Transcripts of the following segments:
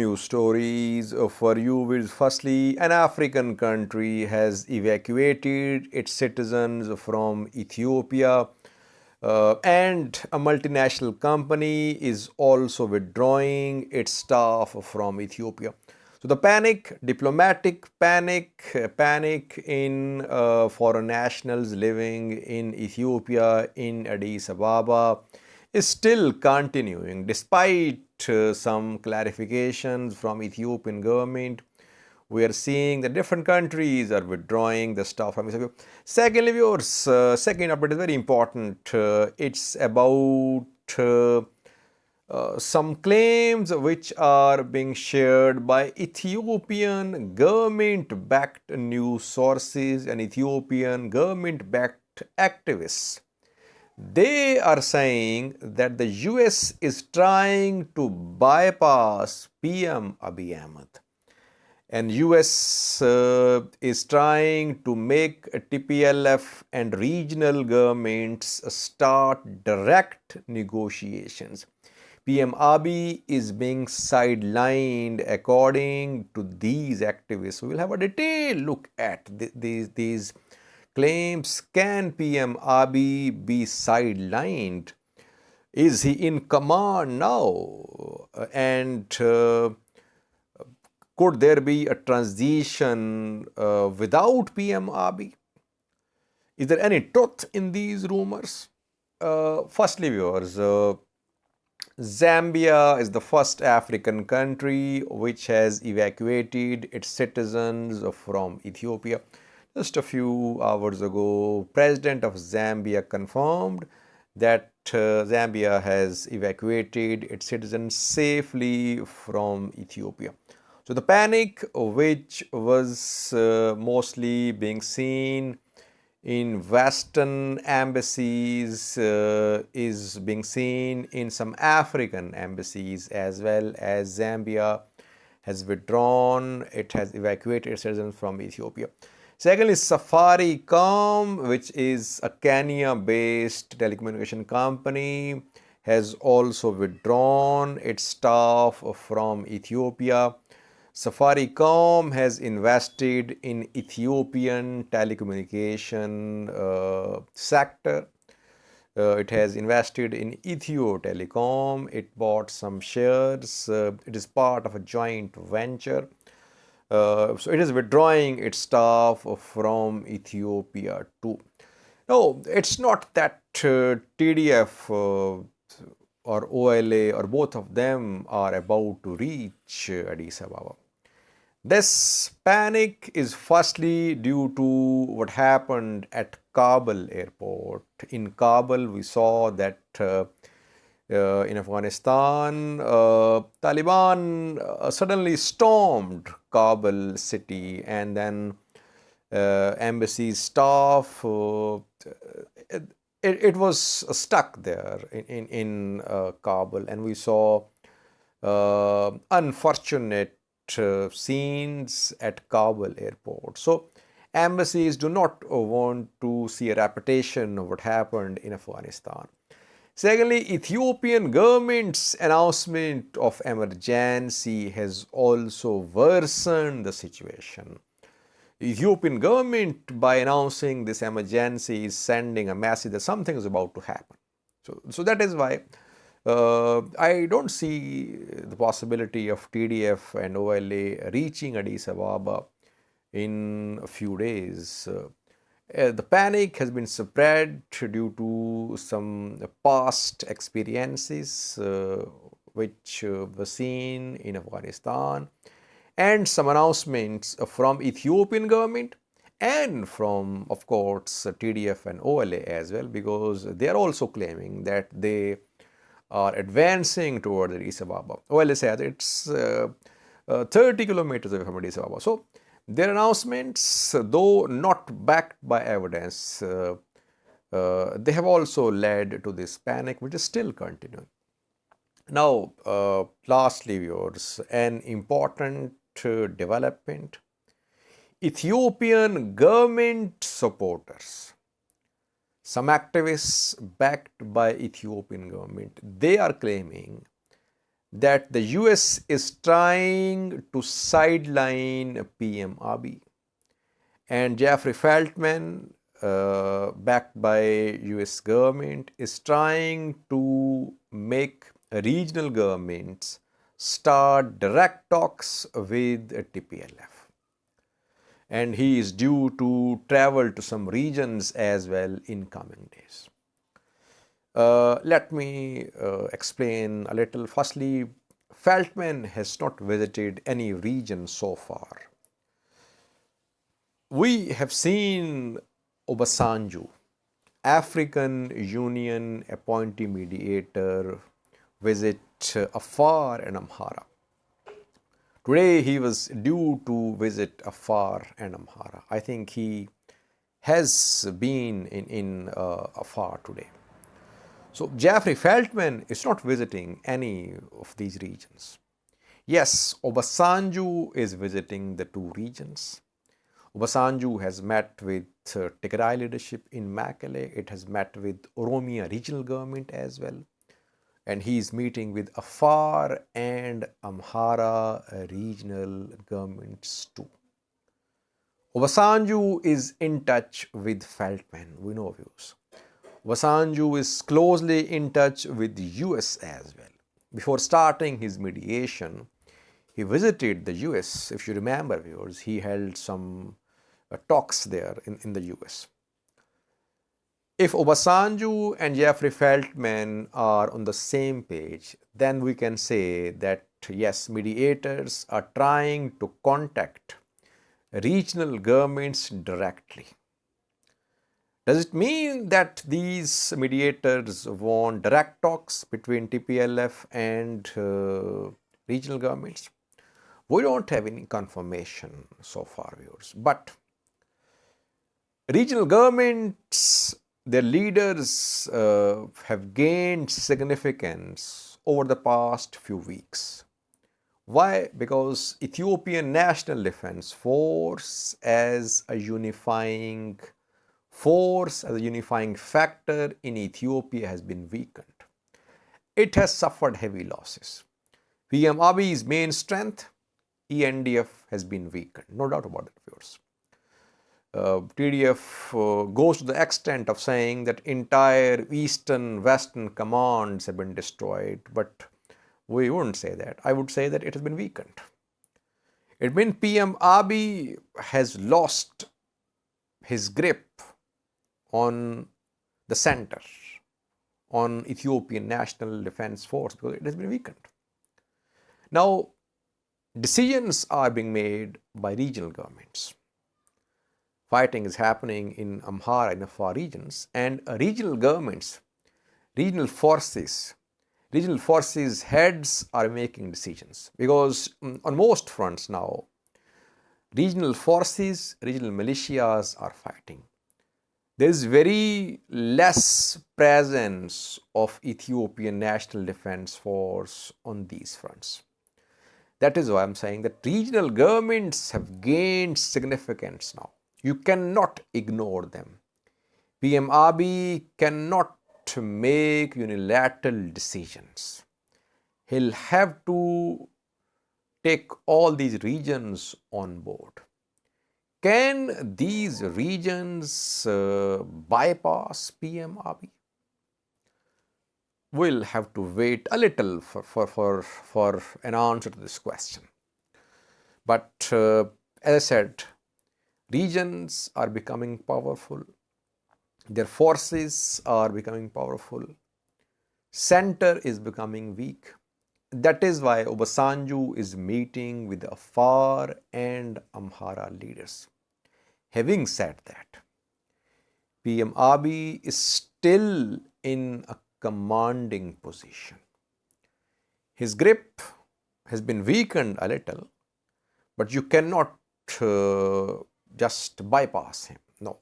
news stories for you. Firstly, an African country has evacuated its citizens from Ethiopia, and a multinational company is also withdrawing its staff from Ethiopia. So the panic, diplomatic panic, panic in foreign nationals living in Ethiopia, in Addis Ababa, is still continuing despite some clarifications from Ethiopian government. We are seeing that different countries are withdrawing the staff from Ethiopia. Secondly, viewers, second update is very important. It's about some claims which are being shared by Ethiopian government-backed news sources and Ethiopian government-backed activists. They are saying that the US is trying to bypass PM Abiy Ahmad, and US is trying to make TPLF and regional governments start direct negotiations. PM Abiy is being sidelined according to these activists. We will have a detailed look at these claims. Can PM Abiy be sidelined? Is he in command now? And could there be a transition without PM Abiy? Is there any truth in these rumors? Firstly, viewers, Zambia is the first African country which has evacuated its citizens from Ethiopia. Just a few hours ago, President of Zambia confirmed that Zambia has evacuated its citizens safely from Ethiopia. So the panic, which was mostly being seen in Western embassies, is being seen in some African embassies as well. As Zambia has withdrawn, it has evacuated its citizens from Ethiopia. Secondly, Safaricom, which is a Kenya-based telecommunication company, has also withdrawn its staff from Ethiopia. Safaricom has invested in Ethiopian telecommunication sector. It has invested in Ethio Telecom. It bought some shares. It is part of a joint venture. So it is withdrawing its staff from Ethiopia too. No, it's not that TDF or OLA or both of them are about to reach Addis Ababa. This panic is firstly due to what happened at Kabul airport. In Kabul, we saw that in Afghanistan, Taliban suddenly stormed Kabul city, and then embassy staff, it was stuck there in Kabul, and we saw unfortunate scenes at Kabul airport. So embassies do not want to see a repetition of what happened in Afghanistan. Secondly, Ethiopian government's announcement of emergency has also worsened the situation. Ethiopian government, by announcing this emergency, is sending a message that something is about to happen. So that is why I don't see the possibility of TDF and OLA reaching Addis Ababa in a few days. The panic has been spread due to some past experiences which were seen in Afghanistan, and some announcements from Ethiopian government and from, of course, TDF and OLA as well, because they are also claiming that they are advancing toward Addis Ababa. OLA says it's 30 kilometers away from Addis Ababa. So their announcements, though not backed by evidence, they have also led to this panic, which is still continuing. Now, lastly, viewers, an important development. Ethiopian government supporters, some activists backed by Ethiopian government, they are claiming that the US is trying to sideline PM Abiy. And Jeffrey Feltman, backed by US government, is trying to make regional governments start direct talks with TPLF. And he is due to travel to some regions as well in coming days. Let me explain a little. Firstly, Feltman has not visited any region so far. We have seen Obasanjo, African Union appointee mediator, visit Afar and Amhara. Today he was due to visit Afar and Amhara. I think he has been in Afar today. So Jeffrey Feltman is not visiting any of these regions. Yes, Obasanjo is visiting the two regions. Obasanjo has met with Tigray leadership in Mekelle. It has met with Oromia regional government as well. And he is meeting with Afar and Amhara regional governments too. Obasanjo is in touch with Feltman. We know views. Obasanjo is closely in touch with the US as well. Before starting his mediation, he visited the US. If you remember, viewers, he held some talks there in the US. If Obasanjo and Jeffrey Feltman are on the same page, then we can say that yes, mediators are trying to contact regional governments directly. Does it mean that these mediators want direct talks between TPLF and regional governments? We don't have any confirmation so far, viewers. But regional governments, their leaders have gained significance over the past few weeks. Why? Because Ethiopian National Defense Force as a unifying force, as a unifying factor in Ethiopia has been weakened. It has suffered heavy losses. PM Abiy's main strength, ENDF, has been weakened. No doubt about that, viewers. TDF goes to the extent of saying that entire eastern western commands have been destroyed, but we wouldn't say that. I would say that it has been weakened. It means PM Abiy has lost his grip on the center, on Ethiopian National Defense Force, because it has been weakened. Now, decisions are being made by regional governments. Fighting is happening in Amhara and Afar regions, and regional governments, regional forces heads are making decisions, because on most fronts now, regional forces, regional militias are fighting. There is very less presence of Ethiopian National Defense Force on these fronts. That is why I'm saying that regional governments have gained significance now. You cannot ignore them. PM Abiy cannot make unilateral decisions. He'll have to take all these regions on board. Can these regions bypass PM Abiy? We'll have to wait a little for an answer to this question. But as I said, regions are becoming powerful. Their forces are becoming powerful. Center is becoming weak. That is why Obasanjo is meeting with the Afar and Amhara leaders. Having said that, PM Abiy is still in a commanding position. His grip has been weakened a little, but you cannot just bypass him. No.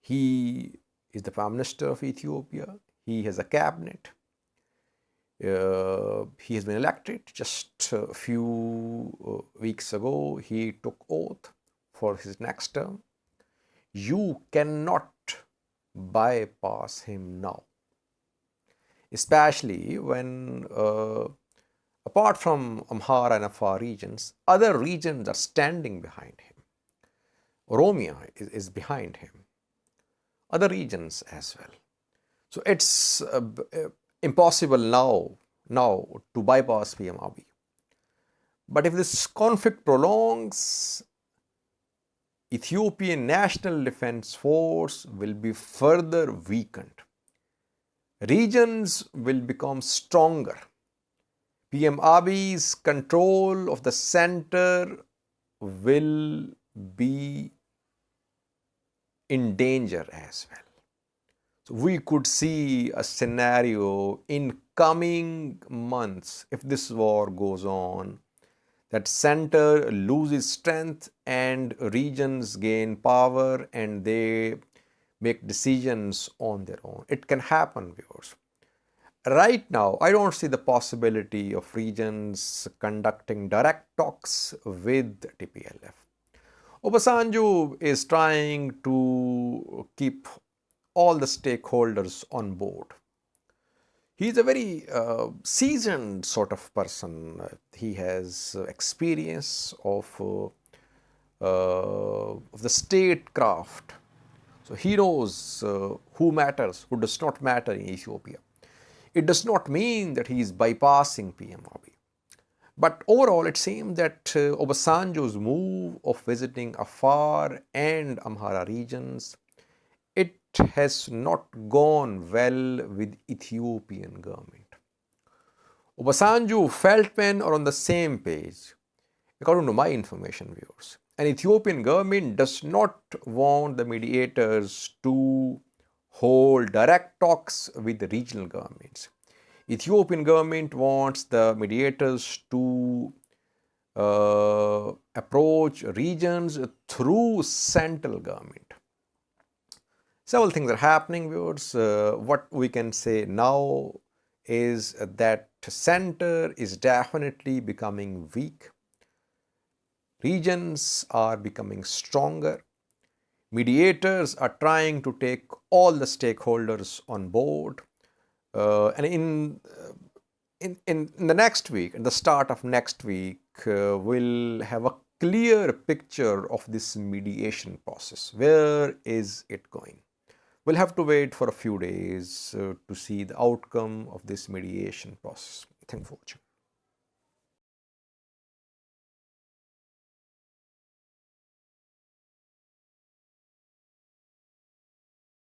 He is the Prime Minister of Ethiopia. He has a cabinet. He has been elected just a few weeks ago. He took oath for his next term. You cannot bypass him now, especially when apart from Amhara and Afar regions, other regions are standing behind him. Oromia is behind him. Other regions as well. So it's impossible now to bypass PM Abiy. But if this conflict prolongs, Ethiopian National Defense Force will be further weakened. Regions will become stronger. PM Abiy's control of the center will be in danger as well. So we could see a scenario in coming months, if this war goes on, that center loses strength and regions gain power and they make decisions on their own. It can happen, viewers. Right now, I don't see the possibility of regions conducting direct talks with TPLF. Obasanjo is trying to keep all the stakeholders on board. He's a very seasoned sort of person. He has experience of the statecraft. So he knows who matters, who does not matter in Ethiopia. It does not mean that he is bypassing PM Abiy. But overall, it seems that Obasanjo's move of visiting Afar and Amhara regions, it has not gone well with Ethiopian government. Obasanjo, Feldman are on the same page, according to my information, viewers. And Ethiopian government does not want the mediators to hold direct talks with the regional governments. Ethiopian government wants the mediators to approach regions through central government. Several things are happening, viewers. What we can say now is that center is definitely becoming weak. Regions are becoming stronger. Mediators are trying to take all the stakeholders on board. And in the next week, at the start of next week, we'll have a clear picture of this mediation process. Where is it going? We'll have to wait for a few days to see the outcome of this mediation process. Thank you for watching.